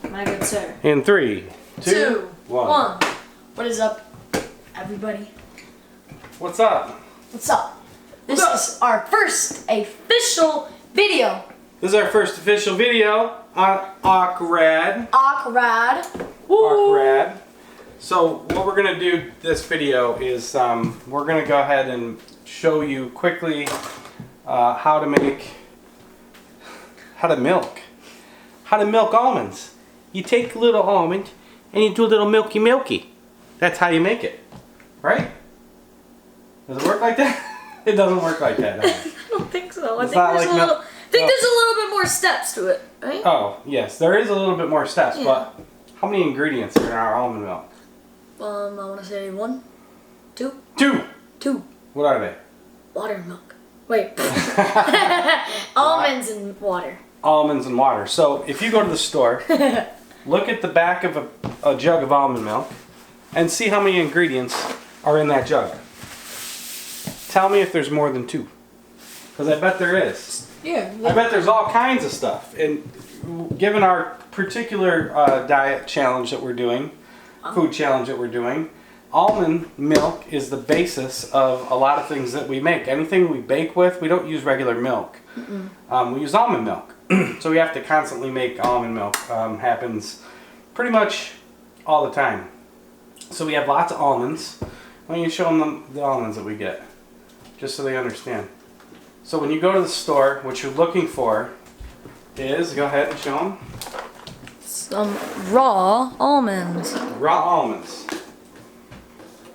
My good sir. In 3, 2, 1. What is up, everybody? What's up? What's up? This is our first official video. This is our first official video on AwkRad. AwkRad. AwkRad. So what we're gonna do this video is we're gonna go ahead and show you quickly how to milk almonds. You take a little almond and you do a little milky. That's how you make it, right? Does it work like that? It doesn't work like that. No. I don't think so. It's I think there's a little bit more steps to it, right? Oh yes, there is a little bit more steps, but how many ingredients are in our almond milk? I want to say 1, 2. 2. What are they? Water and milk. Wait. Almonds and water. Almonds and water. So if you go to the store, look at the back of a jug of almond milk and see how many ingredients are in that jug. Tell me if there's more than 2. Because I bet there is. Yeah. I bet there's all kinds of stuff. And given our particular diet challenge that we're doing, food challenge that we're doing, almond milk is the basis of a lot of things that we make. Anything we bake with, we don't use regular milk. We use almond milk. So we have to constantly make almond milk. Happens pretty much all the time. So we have lots of almonds. Why don't you show them the almonds that we get? Just so they understand. So when you go to the store, what you're looking for is, go ahead and show them. Some raw almonds. Raw almonds.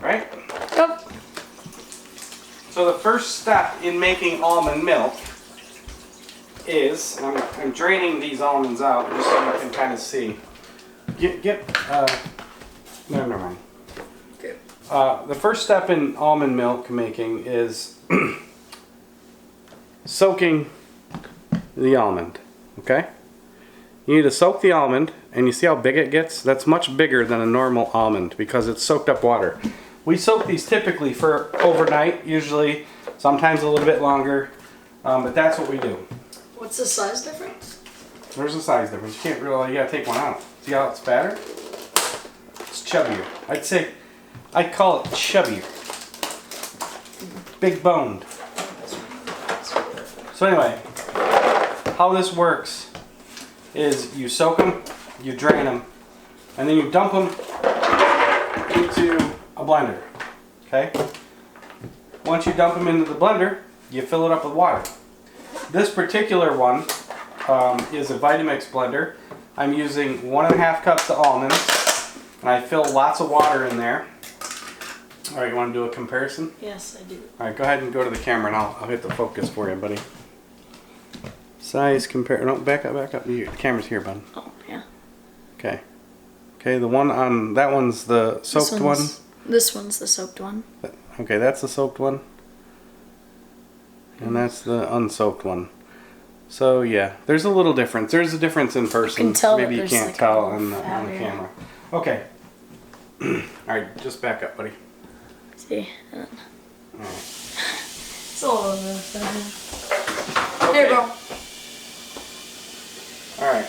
Right? Yep. So the first step in making almond milk is, I'm draining these almonds out just so you can kind of see. Never mind. Okay. The first step in almond milk making is soaking the almond. Okay? You need to soak the almond, and you see how big it gets? That's much bigger than a normal almond because it's soaked up water. We soak these typically for overnight, usually, sometimes a little bit longer, but that's what we do. What's the size difference? There's a size difference. You can't really, you gotta take one out. See how it's fatter? It's chubbier. I'd call it chubbier. Big boned. So anyway, how this works is you soak them, you drain them, and then you dump them into a blender. Okay? Once you dump them into the blender, you fill it up with water. This particular one is a Vitamix blender. I'm using 1.5 cups of almonds, and I fill lots of water in there. All right, you want to do a comparison? Yes, I do. All right, go ahead and go to the camera, and I'll hit the focus for you, buddy. Size compare. No, back up. The camera's here, bud. Oh, yeah. Okay. Okay, the one on that one's the soaked one. This one's the soaked one. Okay, that's the soaked one. And that's the unsoaked one. So yeah, there's a little difference. There's a difference in person. You can tell. Maybe you can't tell on the camera. Okay. All right, just back up, buddy. See. All right. It's a little bit. Okay. Here you go. Alright,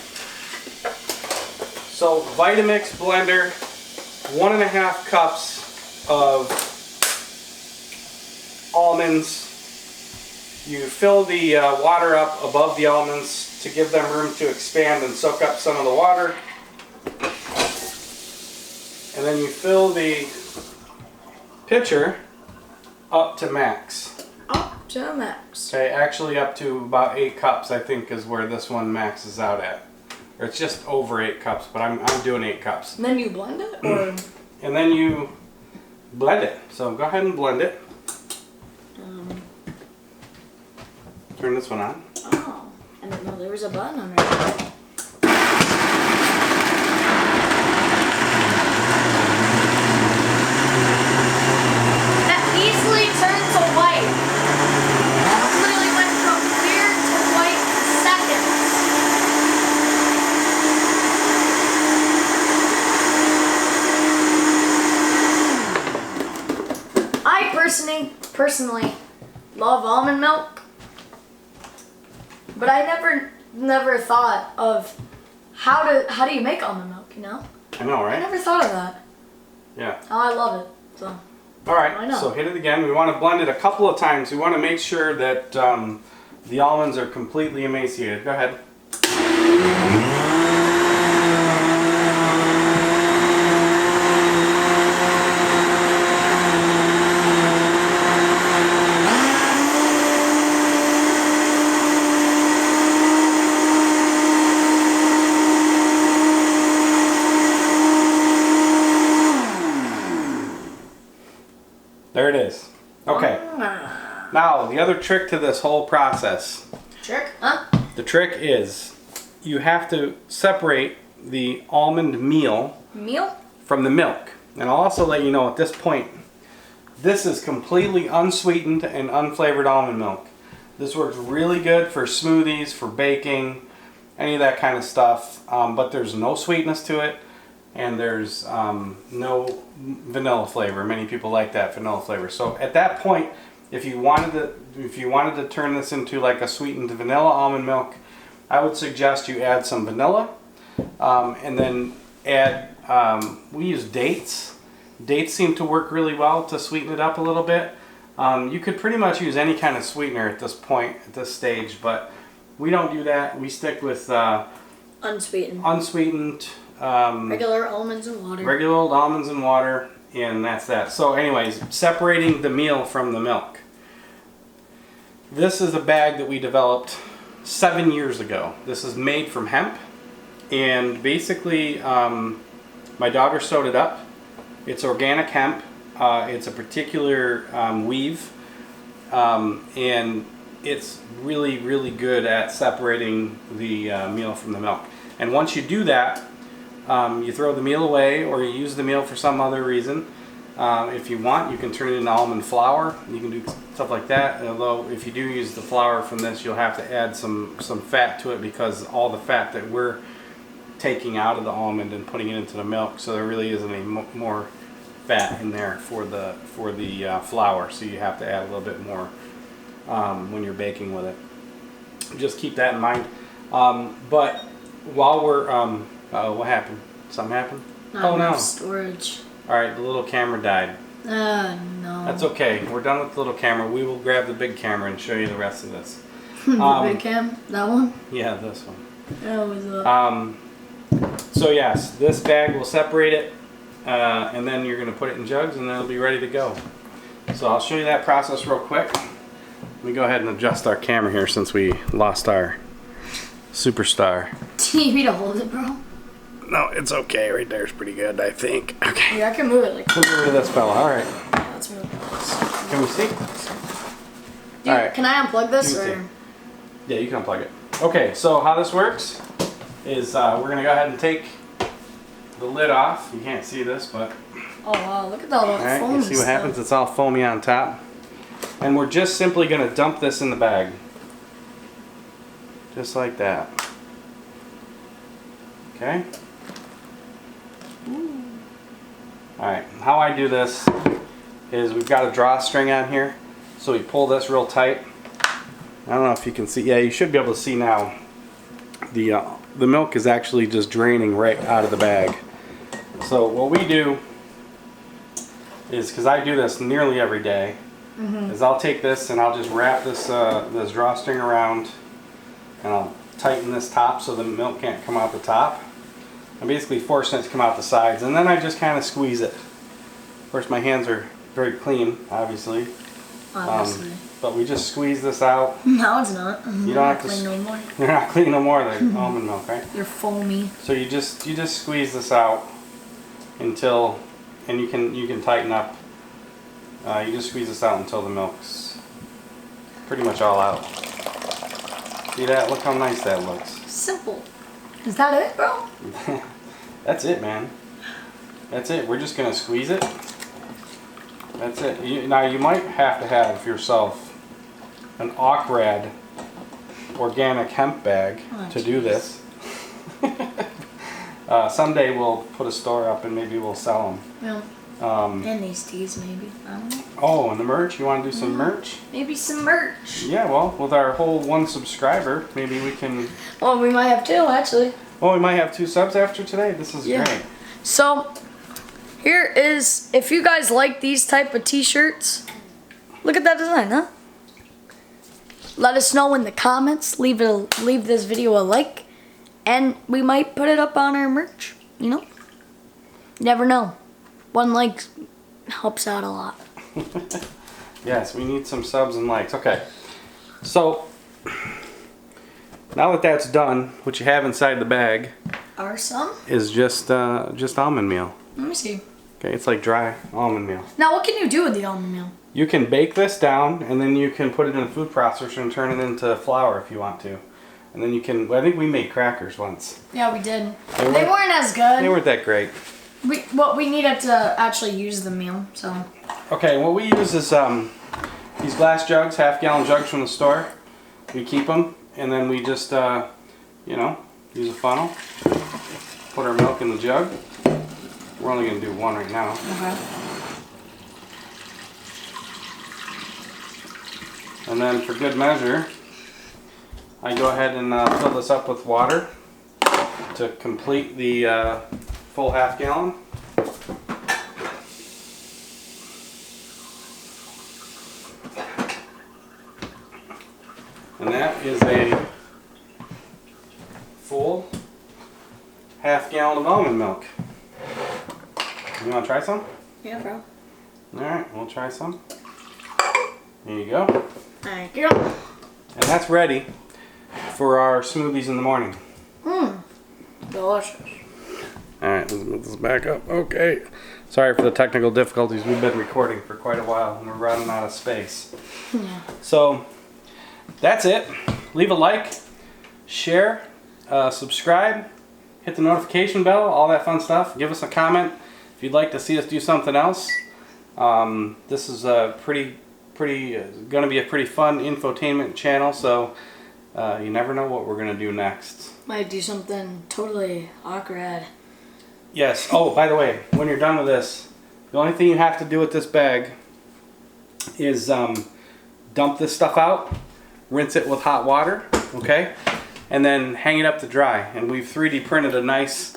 so Vitamix blender, 1.5 cups of almonds. You fill the water up above the almonds to give them room to expand and soak up some of the water. And then you fill the pitcher up to max. Up to max. Okay, actually up to about 8 cups I think is where this one maxes out at. Or it's just over 8 cups, but I'm doing 8 cups. And then you blend it, or? And then you blend it. So go ahead and blend it. Turn this one on. Oh, I didn't know there was a button on it. Personally love almond milk, but I never thought of how do you make almond milk, you know? I know, I right? never thought of that. Yeah. Oh, I love it. So. All right, I know. so hit it again. We want to blend it a couple of times. We want to make sure that the almonds are completely emaciated. Go ahead. There it is. Okay. Now, the other trick to this whole process. Trick? Huh? The trick is you have to separate the almond meal from the milk. And I'll also let you know at this point, this is completely unsweetened and unflavored almond milk. This works really good for smoothies, for baking, any of that kind of stuff. But there's no sweetness to it. And there's no vanilla flavor. Many people like that vanilla flavor. So at that point, if you wanted to turn this into like a sweetened vanilla almond milk, I would suggest you add some vanilla, and then add. We use dates. Dates seem to work really well to sweeten it up a little bit. You could pretty much use any kind of sweetener at this point, at this stage, but we don't do that. We stick with unsweetened. Regular almonds and water. Regular old almonds and water, and that's that. So anyways, separating the meal from the milk. This is a bag that we developed 7 years ago. This is made from hemp, and basically my daughter sewed it up. It's organic hemp. It's a particular weave, and it's really, really good at separating the meal from the milk. And once you do that, you throw the meal away, or you use the meal for some other reason. If you want, you can turn it into almond flour. You can do stuff like that. Although if you do use the flour from this, you'll have to add some fat to it, because all the fat that we're taking out of the almond and putting it into the milk, so there really isn't any more fat in there for the flour. So you have to add a little bit more when you're baking with it. Just keep that in mind. But while we're what happened? Something happened? Oh no. Storage. Alright, the little camera died. No. That's okay. We're done with the little camera. We will grab the big camera and show you the rest of this. The big cam? That one? Yeah, this one. That was So yes, this bag will separate it, and then you're going to put it in jugs, and then it'll be ready to go. So I'll show you that process real quick. Let me go ahead and adjust our camera here since we lost our superstar. Do you need me to hold it, bro? No, it's okay. Right there is pretty good, I think. Okay. Yeah, I can move it like. Look at this fella. All right. Yeah, that's really nice. Can we see? Dude, all right. Can I unplug this You or? can see. Yeah, you can unplug it. Okay, so how this works is we're going to go ahead and take the lid off. You can't see this, but... Oh wow, look at all that Alright, foam. you see what happens? It's all foamy on top. And we're just simply going to dump this in the bag. Just like that. Okay? Alright, how I do this is we've got a drawstring on here. So we pull this real tight. I don't know if you can see. Yeah, you should be able to see now. The milk is actually just draining right out of the bag. So what we do is, because I do this nearly every day, is I'll take this and I'll just wrap this this drawstring around, and I'll tighten this top so the milk can't come out the top. I'm basically forcing it to come out the sides, and then I just kind of squeeze it. Of course, my hands are very clean, obviously. Obviously. But we just squeeze this out. No, it's not. You don't have to. Clean no more. You're not clean no more. The almond milk, right? You're foamy. So you just squeeze this out until, and you can tighten up. You just squeeze this out until the milk's pretty much all out. See that? Look how nice that looks. Simple. Is that it, bro? That's it, man. That's it. We're just gonna squeeze it. That's it. Now you might have to have yourself an AwkRad organic hemp bag to do this. Someday we'll put a store up and maybe we'll sell them. Yeah. And these teas, maybe. I don't know. Oh, and the merch? You want to do some merch? Maybe some merch. Yeah, well, with our whole 1 subscriber, maybe we can... Well, we might have 2, actually. Oh, we might have 2 subs after today. This is great. So, here is, if you guys like these type of t-shirts, look at that design, huh? Let us know in the comments. Leave this video a like, and we might put it up on our merch. You know, never know. 1 like helps out a lot. Yes, we need some subs and likes. Okay, so now that that's done, what you have inside the bag Are some? is just almond meal. Let me see. Okay, it's like dry almond meal. Now, what can you do with the almond meal? You can bake this down, and then you can put it in a food processor and turn it into flour if you want to. And then you can, I think we made crackers once. Yeah, we did. They weren't as good. They weren't that great. We needed to actually use the meal, so. Okay, what we use is these glass jugs, half-gallon jugs from the store. We keep them, and then we just, you know, use a funnel, put our milk in the jug. We're only going to do 1 right now. Okay. And then for good measure, I go ahead and fill this up with water to complete the full half-gallon. And that is a full half-gallon of almond milk. You want to try some? Yeah, bro. Alright, we'll try some. There you go. Thank you. And that's ready for our smoothies in the morning. Delicious. Alright, let's move this back up. Okay. Sorry for the technical difficulties. We've been recording for quite a while and we're running out of space. Yeah. So, that's it. Leave a like, share, subscribe, hit the notification bell, all that fun stuff. Give us a comment if you'd like to see us do something else. This is a going to be a pretty fun infotainment channel, so you never know what we're going to do next. Might do something totally AwkRad. Yes. Oh, by the way, when you're done with this, the only thing you have to do with this bag is dump this stuff out, rinse it with hot water, okay, and then hang it up to dry. And we've 3D printed a nice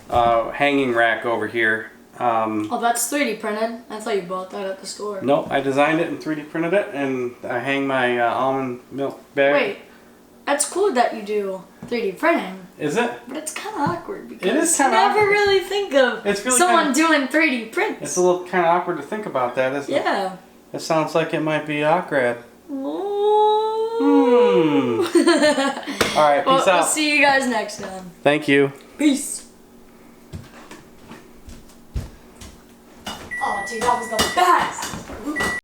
hanging rack over here. Oh, that's 3D printed. I thought you bought that at the store. Nope, I designed it and 3D printed it, and I hang my almond milk bag. Wait, that's cool that you do 3D printing. Is it? But it's kind of awkward because It is kinda you never awkward. really think of someone doing 3D prints. It's a little kind of awkward to think about that, isn't it? Yeah. It sounds like it might be AwkRad. Ooh. Alright, peace out. We'll see you guys next time. Thank you. Peace. Oh, dude, that was the best.